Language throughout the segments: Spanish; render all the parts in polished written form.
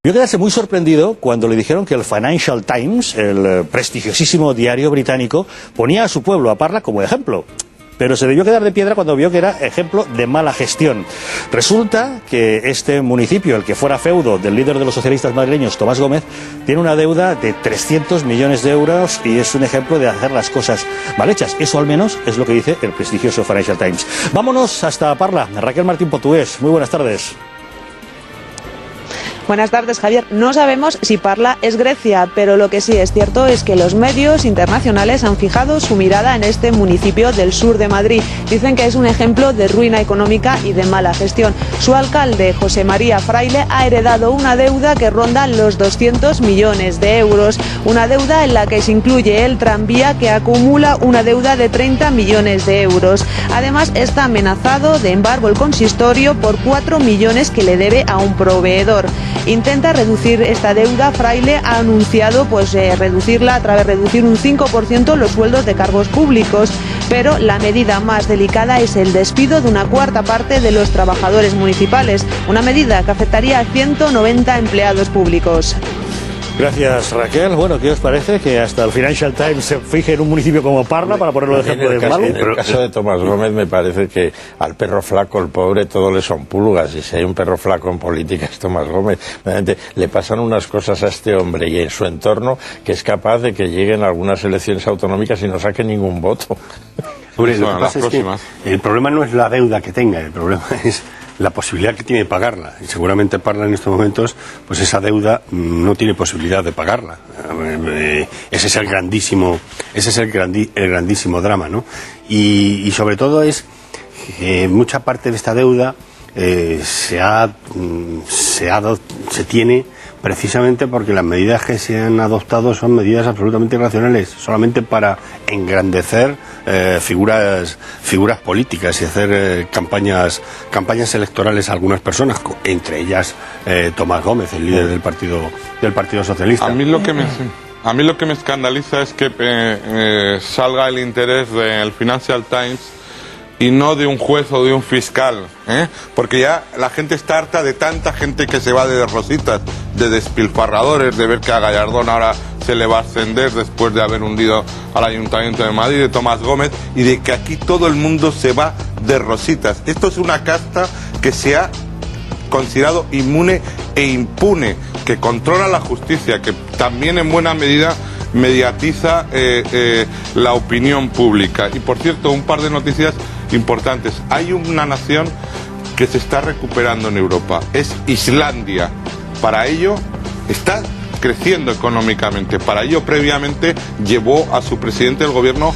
Yo quedase muy sorprendido cuando le dijeron que el Financial Times, el prestigiosísimo diario británico, ponía a su pueblo, a Parla, como ejemplo. Pero se debió quedar de piedra cuando vio que era ejemplo de mala gestión. Resulta que este municipio, el que fuera feudo del líder de los socialistas madrileños, Tomás Gómez, tiene una deuda de 300 millones de euros y es un ejemplo de hacer las cosas mal hechas. Eso al menos es lo que dice el prestigioso Financial Times. Vámonos hasta Parla. Raquel Martín Portugués, muy buenas tardes. Buenas tardes, Javier. No sabemos si Parla es Grecia, pero lo que sí es cierto es que los medios internacionales han fijado su mirada en este municipio del sur de Madrid. Dicen que es un ejemplo de ruina económica y de mala gestión. Su alcalde, José María Fraile, ha heredado una deuda que ronda los 200 millones de euros. Una deuda en la que se incluye el tranvía, que acumula una deuda de 30 millones de euros. Además, está amenazado de embargo el consistorio por 4 millones que le debe a un proveedor. Intenta reducir esta deuda. Fraile ha anunciado reducirla a través de reducir un 5% los sueldos de cargos públicos, pero la medida más delicada es el despido de una cuarta parte de los trabajadores municipales, una medida que afectaría a 190 empleados públicos. Gracias, Raquel. Bueno, ¿qué os parece que hasta el Financial Times se fije en un municipio como Parla para ponerlo de ejemplo de malo? En el caso de Tomás Gómez me parece que al perro flaco, el pobre, todo le son pulgas, y si hay un perro flaco en política es Tomás Gómez. Realmente le pasan unas cosas a este hombre y en su entorno que es capaz de que lleguen algunas elecciones autonómicas y no saque ningún voto. Hombre, lo que pasa es que el problema no es la deuda que tenga, el problema es la posibilidad que tiene de pagarla, y seguramente Parla en estos momentos, pues esa deuda no tiene posibilidad de pagarla. Ese es el grandísimo drama, ¿no? Y sobre todo es que mucha parte de esta deuda se tiene precisamente porque las medidas que se han adoptado son medidas absolutamente irracionales, solamente para engrandecer figuras políticas y hacer campañas electorales a algunas personas, entre ellas Tomás Gómez, el líder del Partido Socialista. A mí lo que me escandaliza es que salga el interés del Financial Times y no de un juez o de un fiscal, porque ya la gente está harta de tanta gente que se va de rositas, de despilfarradores, de ver que a Gallardón ahora se le va a ascender después de haber hundido al Ayuntamiento de Madrid, de Tomás Gómez, y de que aquí todo el mundo se va de rositas. Esto es una casta que se ha considerado inmune e impune, que controla la justicia, que también en buena medida mediatiza la opinión pública. Y por cierto, un par de noticias importantes. Hay una nación que se está recuperando en Europa, es Islandia. Para ello está creciendo económicamente. Para ello previamente llevó a su presidente del gobierno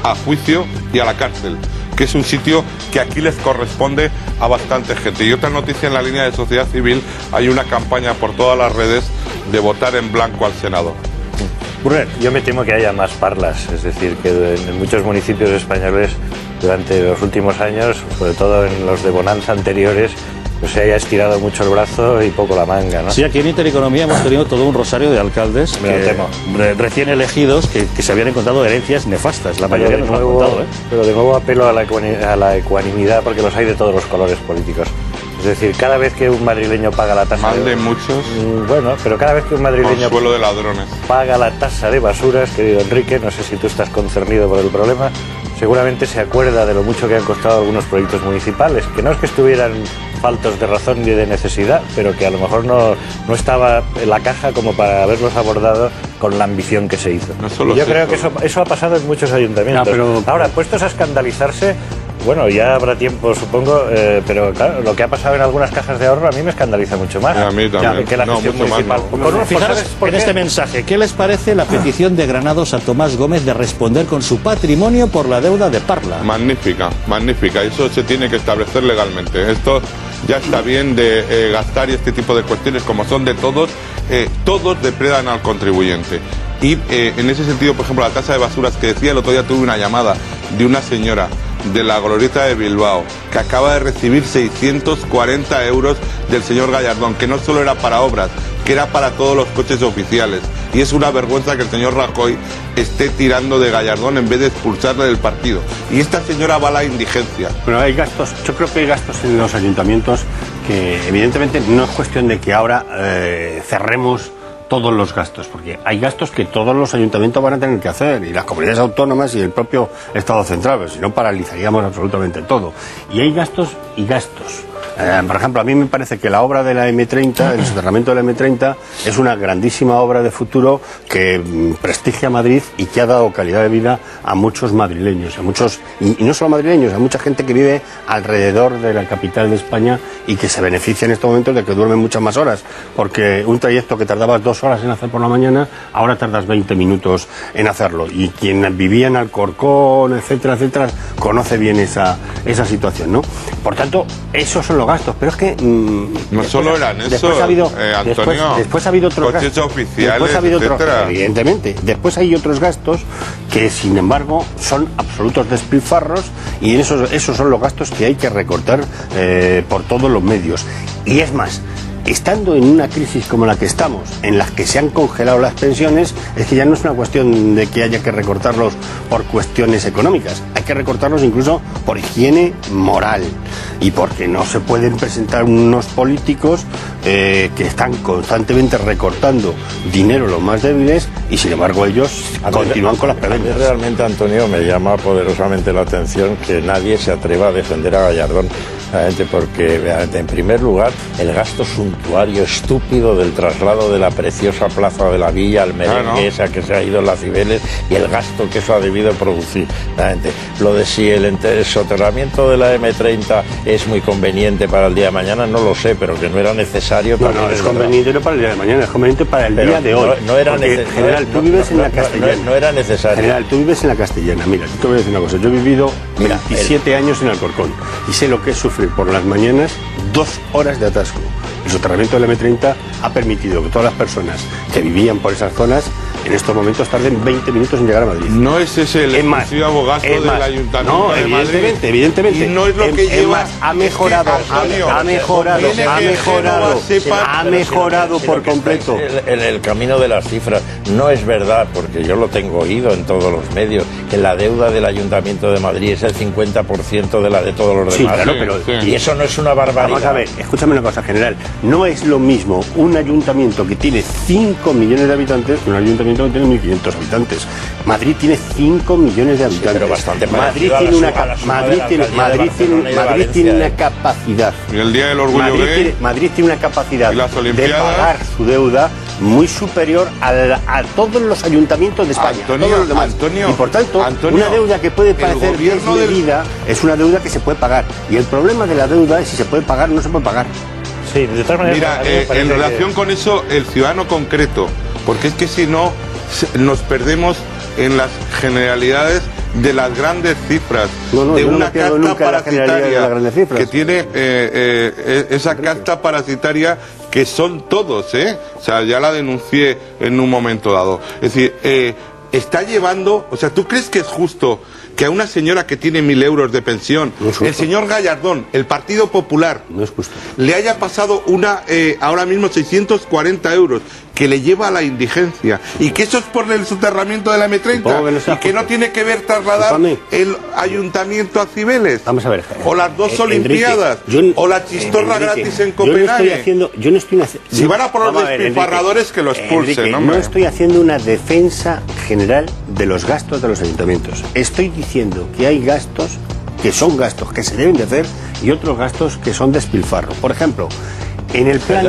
a juicio y a la cárcel, que es un sitio que aquí les corresponde a bastante gente. Y otra noticia en la línea de sociedad civil: hay una campaña por todas las redes de votar en blanco al Senado. Yo me temo que haya más Parlas, es decir, que en muchos municipios españoles durante los últimos años, sobre todo en los de bonanza anteriores, pues se haya estirado mucho el brazo y poco la manga, ¿no? Sí, aquí en Intereconomía hemos tenido todo un rosario de alcaldes recién elegidos que se habían encontrado herencias nefastas. La mayoría nos lo han contado, ¿eh? Pero de nuevo apelo a la ecuanimidad, porque los hay de todos los colores políticos. Es decir, cada vez que un madrileño paga la tasa mal de muchos. Bueno, pero cada vez que un madrileño consuelo de ladrones paga la tasa de basuras, querido Enrique, no sé si tú estás concernido por el problema, seguramente se acuerda de lo mucho que han costado algunos proyectos municipales, que no es que estuvieran faltos de razón ni de necesidad, pero que a lo mejor no estaba en la caja como para haberlos abordado con la ambición que se hizo. Yo creo que eso ha pasado en muchos ayuntamientos. Ahora, puestos a escandalizarse, bueno, ya habrá tiempo, supongo, pero claro, lo que ha pasado en algunas cajas de ahorro a mí me escandaliza mucho más. A mí también. Que la gestión municipal. Fijaros en este mensaje. ¿Qué les parece la petición de Granados a Tomás Gómez de responder con su patrimonio por la deuda de Parla? Magnífica, magnífica. Eso se tiene que establecer legalmente. Esto ya está bien de gastar, y este tipo de cuestiones, como son de todos, todos depredan al contribuyente. Y en ese sentido, por ejemplo, la tasa de basuras que decía el otro día, tuve una llamada de una señora de la Glorieta de Bilbao que acaba de recibir 640 euros del señor Gallardón, que no solo era para obras, que era para todos los coches oficiales. Y es una vergüenza que el señor Rajoy esté tirando de Gallardón en vez de expulsarle del partido. Y esta señora va a la indigencia. Bueno, hay gastos, yo creo que hay gastos en los ayuntamientos que evidentemente no es cuestión de que ahora cerremos todos los gastos, porque hay gastos que todos los ayuntamientos van a tener que hacer, y las comunidades autónomas y el propio Estado central, pero si no paralizaríamos absolutamente todo. Y hay gastos y gastos. Por ejemplo, a mí me parece que la obra de la M30, el soterramiento de la M30, es una grandísima obra de futuro que prestigia a Madrid y que ha dado calidad de vida a muchos madrileños, a muchos, y no solo madrileños, a mucha gente que vive alrededor de la capital de España y que se beneficia en estos momentos de que duermen muchas más horas, porque un trayecto que tardabas 2 horas en hacer por la mañana, ahora tardas 20 minutos en hacerlo. Y quien vivía en Alcorcón, etcétera, etcétera, conoce bien esa situación, ¿no? Por tanto, esos son los gastos, pero es que no solo eran eso, después ha habido, Antonio, después ha habido otros coches gastos, oficiales, después ha habido etcétera. Evidentemente, después hay otros gastos que sin embargo son absolutos despilfarros, y esos son los gastos que hay que recortar por todos los medios. Y es más, estando en una crisis como la que estamos, en la que se han congelado las pensiones, es que ya no es una cuestión de que haya que recortarlos por cuestiones económicas, hay que recortarlos incluso por higiene moral, y porque no se pueden presentar unos políticos que están constantemente recortando dinero a los más débiles, y sin embargo ellos continúan con las prebendas. Realmente, Antonio, me llama poderosamente la atención que nadie se atreva a defender a Gallardón, porque en primer lugar el gasto suntuario estúpido del traslado de la preciosa plaza de la Villa al merengue, esa que se ha ido en las Cibeles, y el gasto que eso ha debido producir. Lo de si el soterramiento de la M30 es muy conveniente para el día de mañana, no lo sé, pero que no era necesario. No es conveniente no para el día de mañana, es conveniente para el día de hoy. No era necesario. General, tú vives en la Castellana. No era necesario. General, tú vives en la Castellana. Mira, yo te voy a decir una cosa. Yo he vivido 27 años en Alcorcón y sé lo que es sufrir por las mañanas 2 horas de atasco. El soterramiento del M30 ha permitido que todas las personas que vivían por esas zonas en estos momentos tarden 20 minutos en llegar a Madrid. No es ese el exclusivo gasto del Ayuntamiento de Madrid. Evidentemente. Y no es lo que lleva. Ha mejorado por completo. El camino de las cifras. No es verdad, porque yo lo tengo oído en todos los medios, que la deuda del Ayuntamiento de Madrid es el 50% de la de todos los demás. Claro, pero y eso no es una barbaridad. Vamos a ver, escúchame una cosa, general. No es lo mismo un ayuntamiento que tiene 5 millones de habitantes que un ayuntamiento que tiene 1.500 habitantes. Madrid tiene 5 millones de habitantes. Pero bastante Madrid tiene una capacidad. Y el Día del Orgullo gay. Madrid tiene una capacidad de pagar su deuda muy superior a todos los ayuntamientos de España. Y por tanto, una deuda que puede parecer desmedida es una deuda que se puede pagar. Y el problema de la deuda es si se puede pagar o no se puede pagar. Sí, de todas maneras. Mira, en relación con eso, el ciudadano concreto, porque es que si no nos perdemos en las generalidades de las grandes cifras, de una casta parasitaria que tiene esa casta parasitaria que son todos, o sea, ya la denuncié en un momento dado. Es decir, está llevando, o sea, ¿tú crees que es justo que a una señora que tiene 1.000 euros de pensión, el señor Gallardón, el Partido Popular, no es justo, le haya pasado ahora mismo 640 euros, que le lleva a la indigencia, y que eso es por el soterramiento de la M30, y que no tiene que ver trasladar el ayuntamiento a Cibeles? Vamos a ver, o las 2 Olimpiadas, o la chistorra gratis en Copenhague. Si van a por los despilfarradores, que lo expulsen. No estoy haciendo una defensa general de los gastos de los ayuntamientos. Estoy diciendo que hay gastos que son gastos que se deben de hacer y otros gastos que son despilfarro. Por ejemplo, en el plan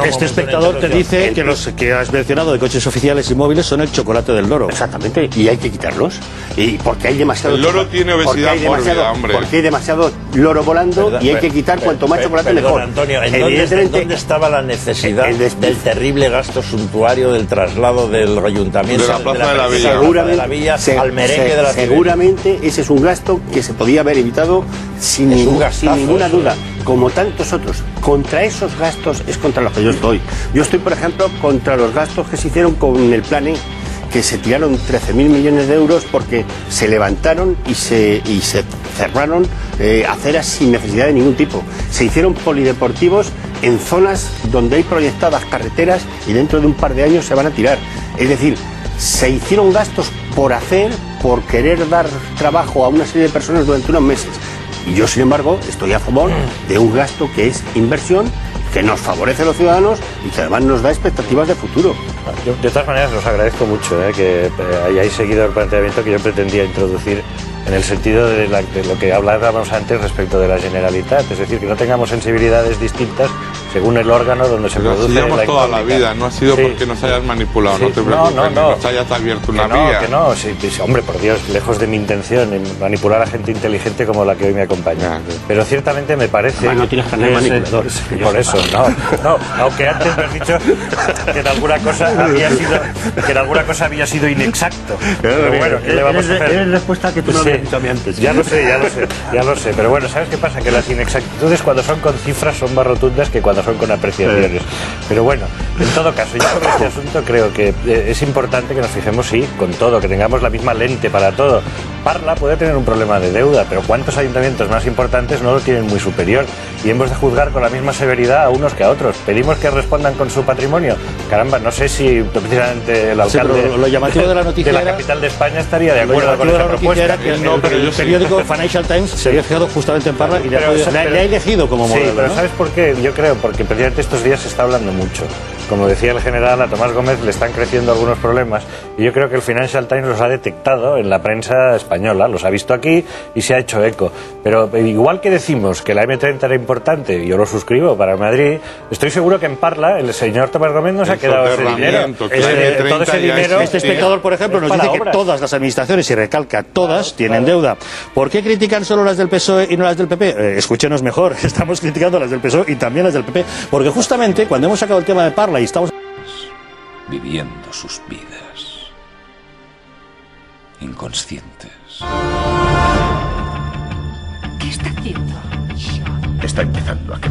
este espectador te dice que los que has mencionado de coches oficiales y móviles son el chocolate del loro. Exactamente, y hay que quitarlos. Y porque hay demasiado. El loro tiene obesidad mórbida, hombre. Porque hay demasiado loro volando, y hay que quitar cuanto más chocolate mejor. Antonio, ¿dónde estaba la necesidad del terrible gasto suntuario del traslado del ayuntamiento de la Plaza de la Villa al merengue de la Cibeles? Seguramente ese es un gasto que se podía haber evitado sin ninguna duda, como tantos otros. Contra esos gastos es contra los que yo estoy. Yo estoy, por ejemplo, contra los gastos que se hicieron con el plan E, que se tiraron 13.000 millones de euros porque se levantaron y se cerraron aceras sin necesidad de ningún tipo. Se hicieron polideportivos en zonas donde hay proyectadas carreteras y dentro de un par de años se van a tirar. Es decir, se hicieron gastos por hacer, por querer dar trabajo a una serie de personas durante unos meses. Y yo, sin embargo, estoy a favor de un gasto que es inversión, que nos favorece a los ciudadanos y que además nos da expectativas de futuro. Yo, de todas maneras, os agradezco mucho que hayáis seguido el planteamiento que yo pretendía introducir en el sentido de lo que hablábamos antes respecto de la Generalitat, es decir, que no tengamos sensibilidades distintas según el órgano donde se pero produce la toda la económica. vida, no ha sido Sí. porque nos hayas manipulado, Sí. no te preocupes, No. ni nos hayas abierto una vía. Que no, sí, hombre, por Dios, lejos de mi intención en manipular a gente inteligente como la que hoy me acompaña. Ya, sí. Pero ciertamente me parece... Además, no tienes carnet de manipulador. Sí, por eso, no, aunque antes me has dicho que en alguna cosa había sido inexacto. Pero bueno, ¿qué le vamos a hacer? Eres respuesta que tú no Sí, habías dicho a mí antes. ya lo sé. Pero bueno, ¿sabes qué pasa? Que las inexactitudes cuando son con cifras son más rotundas que cuando son con apreciaciones. Pero bueno, en todo caso, yo sobre este asunto creo que es importante que nos fijemos, sí, con todo, que tengamos la misma lente para todo. Parla puede tener un problema de deuda, pero ¿cuántos ayuntamientos más importantes no lo tienen muy superior? Y hemos de juzgar con la misma severidad a unos que a otros. Pedimos que respondan con su patrimonio. Caramba, no sé si precisamente el alcalde pero lo llamativo de la noticia de la era- capital de España estaría de Lo acuerdo con llamativo de esa la noticia propuesta. era que No, pero el yo sí. periódico Financial Times se había fijado justamente en Parla y le ha elegido como modelo. Sí, pero ¿no? ¿sabes por qué? Yo creo, porque precisamente estos días se está hablando mucho. Como decía el general, a Tomás Gómez le están creciendo algunos problemas y yo creo que el Financial Times los ha detectado en la prensa española, los ha visto aquí y se ha hecho eco. Pero igual que decimos que la M30 era importante, y yo lo suscribo para Madrid, estoy seguro que en Parla el señor Tomás Gómez no se ha El quedado ese dinero. soterramiento, que la M30 Todo ese ya dinero... Este espectador, por ejemplo, es nos para dice que obras. todas las administraciones, y recalca, todas tienen deuda. ¿Por qué critican solo las del PSOE y no las del PP? Escúchenos mejor, estamos criticando las del PSOE y también las del PP, porque justamente cuando hemos sacado el tema de Parla y estamos viviendo sus vidas, inconscientes. ¿Qué está haciendo? Está empezando a crecer.